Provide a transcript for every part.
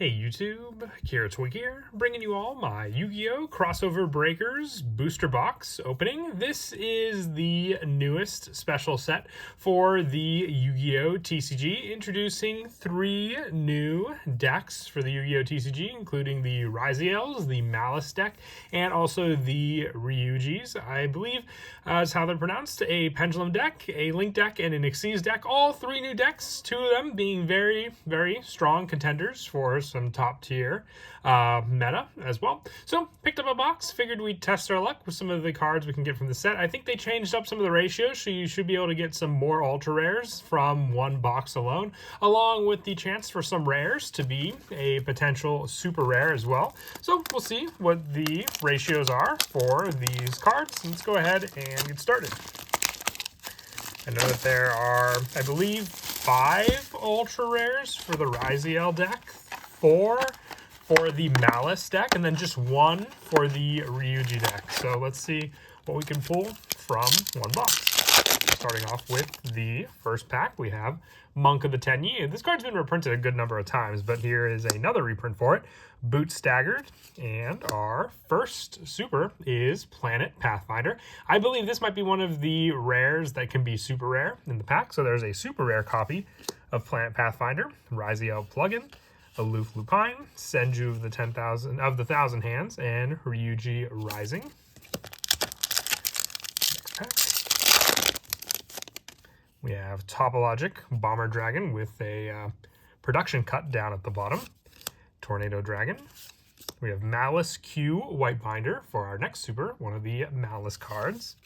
Hey YouTube, Kira Twig here, bringing you all my Yu-Gi-Oh! Crossover Breakers booster box opening. This is the newest special set for the Yu-Gi-Oh! TCG, introducing 3 new decks for the Yu-Gi-Oh! TCG, including the ryu-ges, the Malice deck, and also the ryu-ges, I believe is how they're pronounced, a Pendulum deck, a Link deck, and an Xyz deck. All 3 new decks, 2 of them being very, very strong contenders for some top tier meta as well. So picked up a box, figured we'd test our luck with some of the cards we can get from the set. I think they changed up some of the ratios, so you should be able to get some more ultra rares from one box alone, along with the chance for some rares to be a potential super rare as well. So we'll see what the ratios are for these cards. Let's go ahead and get started. I know that there are, I believe, 5 ultra rares for the ryu-ge deck, 4 for the Malice deck, and then just 1 for the ryu-ge deck. So let's see what we can pull from one box. Starting off with the first pack, we have Monk of the Tenyi. This card's been reprinted a good number of times, but here is another reprint for it. Boot Staggered, and our first super is Planet Pathfinder. I believe this might be one of the rares that can be super rare in the pack. So there's a super rare copy of Planet Pathfinder, ryu-ge plugin, Aloof Lupine, Senju of the 1,000 Hands, and Ryu-ge Rising. Next pack. We have Topologic Bomber Dragon with a production cut down at the bottom. Tornado Dragon. We have Malice Q White Binder for our next super, one of the Malice cards.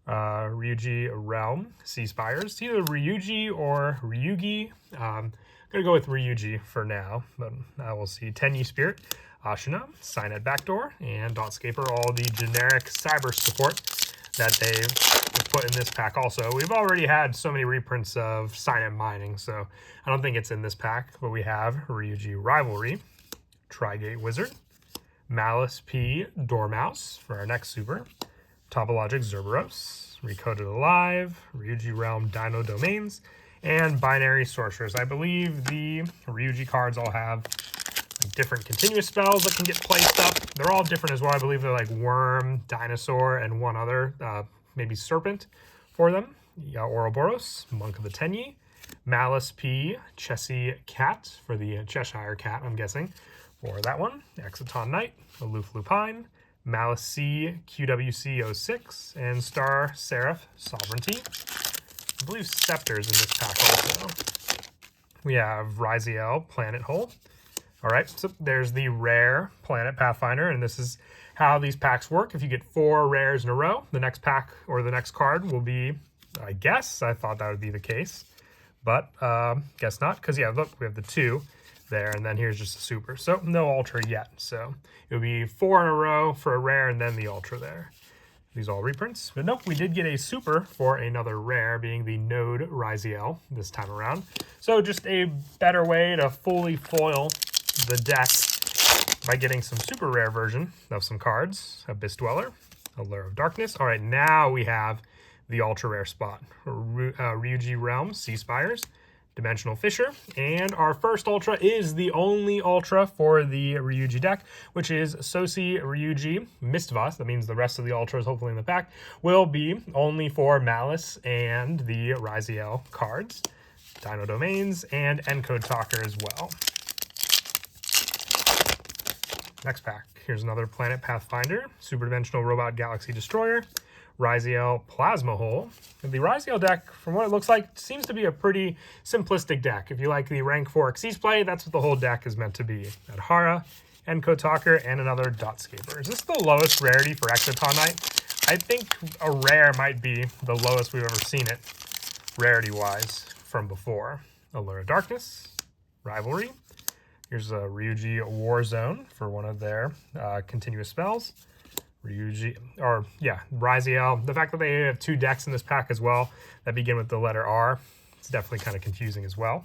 Ryu-ge Realm Sea Spires. It's either Ryu-ge or ryu-ge. I'm going to go with Ryu-ge for now, but I will see. Tenyi Spirit, Ashina, Signet Backdoor, and Dotscaper, all the generic cyber support that they've put in this pack also. We've already had so many reprints of Signet Mining, so I don't think it's in this pack, but we have Ryu-ge Rivalry, Trigate Wizard, Malice P Dormouse for our next super, Topologic Zerberos, Recoded Alive, Ryu-ge Realm Dino Domains, and Binary Sorcerers. I believe the Ryu-ge cards all have different continuous spells that can get placed up. They're all different as well. I believe they're like Worm, Dinosaur, and one other, maybe Serpent for them. Ouroboros, Monk of the Tenyi, Malice P, Chessie Cat for the Cheshire Cat, I'm guessing, for that one. Exciton Knight, Aloof Lupine, Malice C, QWC 06, and Star Seraph Sovereignty. I believe Scepter's in this pack also. We have ryu-ge Planet Hole. All right, so there's the rare Planet Pathfinder, and this is how these packs work. If you get 4 rares in a row, the next pack or the next card will be, I guess, I thought that would be the case, but guess not, because yeah, look, we have the 2 there, and then here's just a super. So no ultra yet, so it would be 4 in a row for a rare, and then the ultra there. These all reprints, but nope, we did get a super for another rare, being the Node ryu-ge this time around. So just a better way to fully foil the deck by getting some super rare version of some cards. Abyss Dweller, Allure of Darkness. All right, now we have the ultra rare spot. Ryu-ge Realm, Sea Spires, Dimensional Fisher, and our first ultra is the only ultra for the Ryu-ge deck, which is Sosi Ryu-ge Mistvas. That means the rest of the ultras, hopefully in the pack, will be only for Malice and the ryu-ge cards, Dino Domains, and Encode Talker as well. Next pack, here's another Planet Pathfinder, Super Dimensional Robot Galaxy Destroyer, ryu-ge Plasma Hole. And the ryu-ge deck, from what it looks like, seems to be a pretty simplistic deck. If you like the rank 4 Xyz play, that's what the whole deck is meant to be. Adhara, Encode Talker, and another Dotscaper. Is this the lowest rarity for Exciton Knight? I think a rare might be the lowest we've ever seen it, rarity-wise, from before. Allure of Darkness, Rivalry. Here's a Ryu-ge Warzone for one of their continuous spells. Ryu-ge, or yeah, ryu-ge. The fact that they have 2 decks in this pack as well that begin with the letter R, it's definitely kind of confusing as well.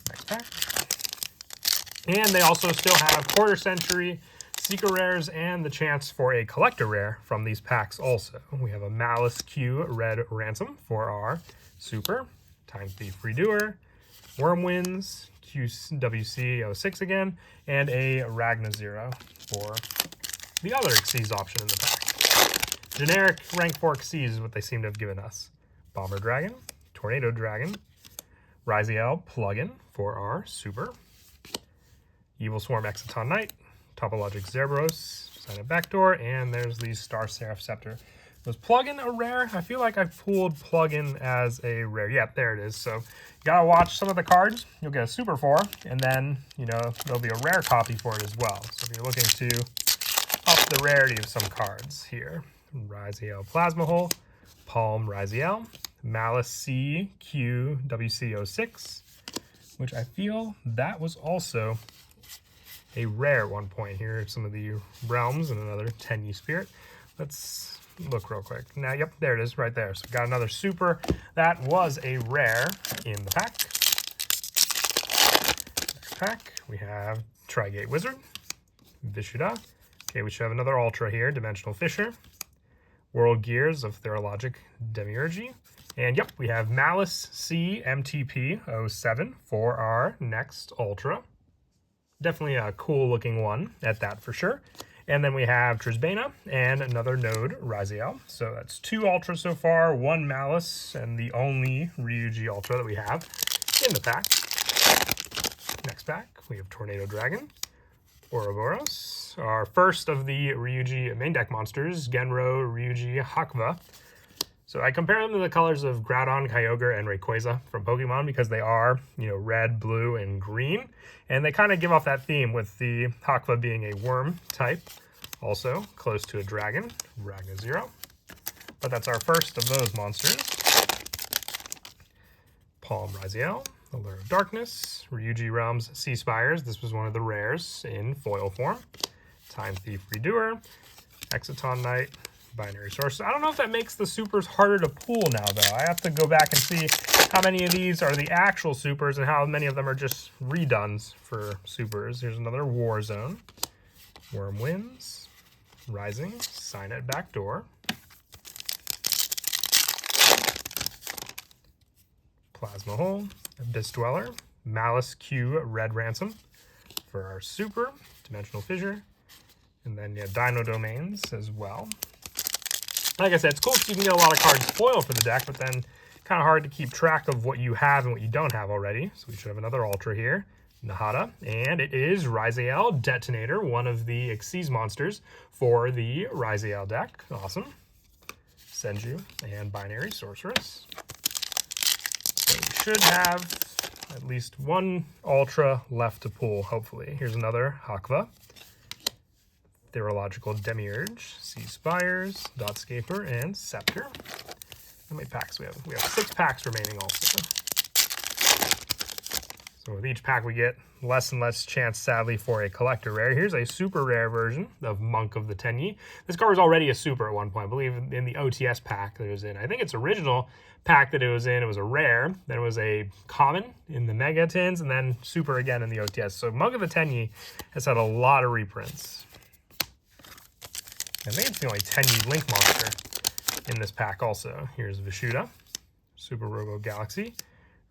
Next pack. And they also still have Quarter Century, Secret Rares, and the chance for a Collector Rare from these packs also. We have a Malice Q Red Ransom for our Super, Time Thief Redoer, Wormwinds, QWC06 again, and a Ragna-Zero for the other Xyz option in the pack. Generic rank 4 Xyz is what they seem to have given us. Bomber Dragon, Tornado Dragon, ryu-ge plugin for our super, Evil Swarm Exciton Knight, Topologic Zerberus, sign it backdoor, and there's the Star Seraph Scepter. Was plugin a rare? I feel like I pulled plugin as a rare. Yep, there it is. So you gotta watch some of the cards. You'll get a super for, and then, you know, there'll be a rare copy for it as well. So if you're looking to up the rarity of some cards here, ryu-ge Plasma Hole, Palm ryu-ge, Malice C QWC06, which I feel that was also a rare at one point. Here are some of the realms and another 10E spirit. Let's look real quick. Now, yep, there it is right there. So we got another super. That was a rare in the pack. Next pack, we have Tri-Gate Wizard, Vishuda. Okay, we should have another Ultra here, Dimensional Fisher, World Gears of Theriologic Demiurgy. And yep, we have Malice C MTP07 for our next Ultra. Definitely a cool looking one at that for sure. And then we have Trisbana and another Node ryu-ge. So that's 2 Ultras so far, 1 Malice, and the only ryu-ge Ultra that we have in the pack. Next pack, we have Tornado Dragon, Ouroboros, our first of the ryu-ge main deck monsters, Genro ryu-ge Hakuva. So I compare them to the colors of Groudon, Kyogre, and Rayquaza from Pokemon because they are, you know, red, blue, and green. And they kind of give off that theme with the Hakuva being a worm type, also close to a dragon, Ragna-Zero. But that's our first of those monsters. Palm ryu-ge, Allure of Darkness, Ryuji Realms Sea Spires. This was one of the rares in foil form. Time Thief Redoer, Exciton Knight, Binary Source. I don't know if that makes the supers harder to pull now, though. I have to go back and see how many of these are the actual supers and how many of them are just reduns for supers. Here's another Warzone, Worm Winds, Rising, Signet Backdoor, Plasma Hole, Abyss Dweller, Malice Q Red Ransom for our super, Dimensional Fissure, and then yeah, Dino Domains as well. Like I said, it's cool because you can get a lot of cards foil for the deck, but then kind of hard to keep track of what you have and what you don't have already. So we should have another Ultra here, Nahada, and it is ryu-ge Detonator, one of the Xyz monsters for the ryu-ge deck. Awesome. Senju and Binary Sorceress. So we should have at least one Ultra left to pull, hopefully. Here's another Hakuva, Theriological Demiurge, Sea Spires, Dotscaper, and Scepter. How many packs we have? We have 6 packs remaining also. So with each pack we get less and less chance, sadly, for a collector rare. Here's a super rare version of Monk of the Tenyi. This card was already a super at one point, I believe in the OTS pack that it was in. I think its original pack that it was in, it was a rare, then it was a common in the Mega Tins, and then super again in the OTS. So Monk of the Tenyi has had a lot of reprints. I think it's the only 10E Link monster in this pack also. Here's Vishuda, Super Robo Galaxy,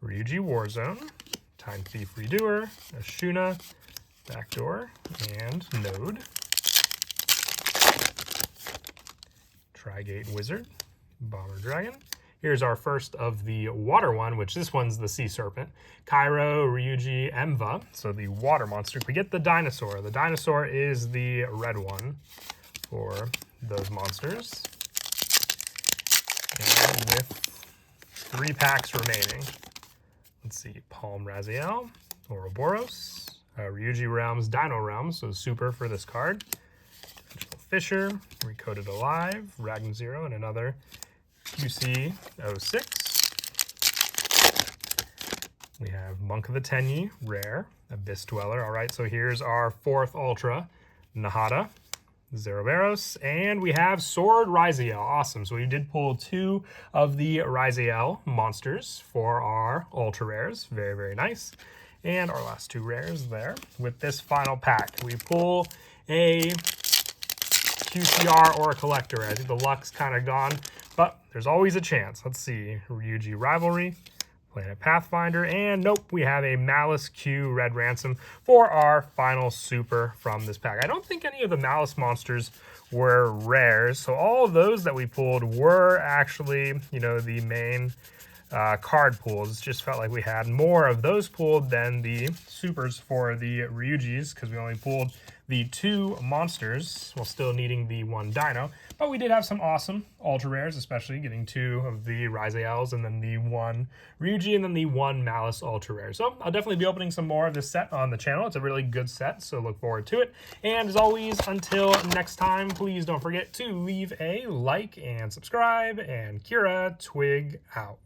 Ryuji Warzone, Time Thief Redoer, Ashuna, Backdoor, and Node. Tri-Gate Wizard, Bomber Dragon. Here's our first of the water one, which this one's the Sea Serpent. Cairo, Ryuji, Emva, so the water monster. We get the dinosaur. The dinosaur is the red one for those monsters. And with 3 packs remaining, let's see, Palm ryu-ge, Ouroboros, Ryuji Realms, Dino Realms, so super for this card. Dimensional Fisher, Recoded Alive, Ragna-Zero, and another QC06. We have Monk of the Tenyi, rare, Abyss Dweller. All right, so here's our 4th Ultra, Nahada, Zeraveros, and we have Sword ryu-ge. Awesome. So we did pull 2 of the ryu-ge monsters for our ultra rares. Very, very nice. And our last 2 rares there. With this final pack, we pull a QCR or a collector. I think the luck's kind of gone, but there's always a chance. Let's see. Ryuji Rivalry, Planet Pathfinder, and nope, we have a Malice Q Red Ransom for our final super from this pack. I don't think any of the Malice monsters were rares, so all of those that we pulled were actually, you know, the main card pools. It just felt like we had more of those pulled than the supers for the ryu-ges, because we only pulled the 2 monsters while still needing the 1 dino. But we did have some awesome ultra rares, especially getting 2 of the Rise-Ales and then the 1 ryu-ge and then the 1 Malice ultra rare. So I'll definitely be opening some more of this set on the channel. It's a really good set, so look forward to it. And as always, until next time, please don't forget to leave a like and subscribe, and Kira Twig out.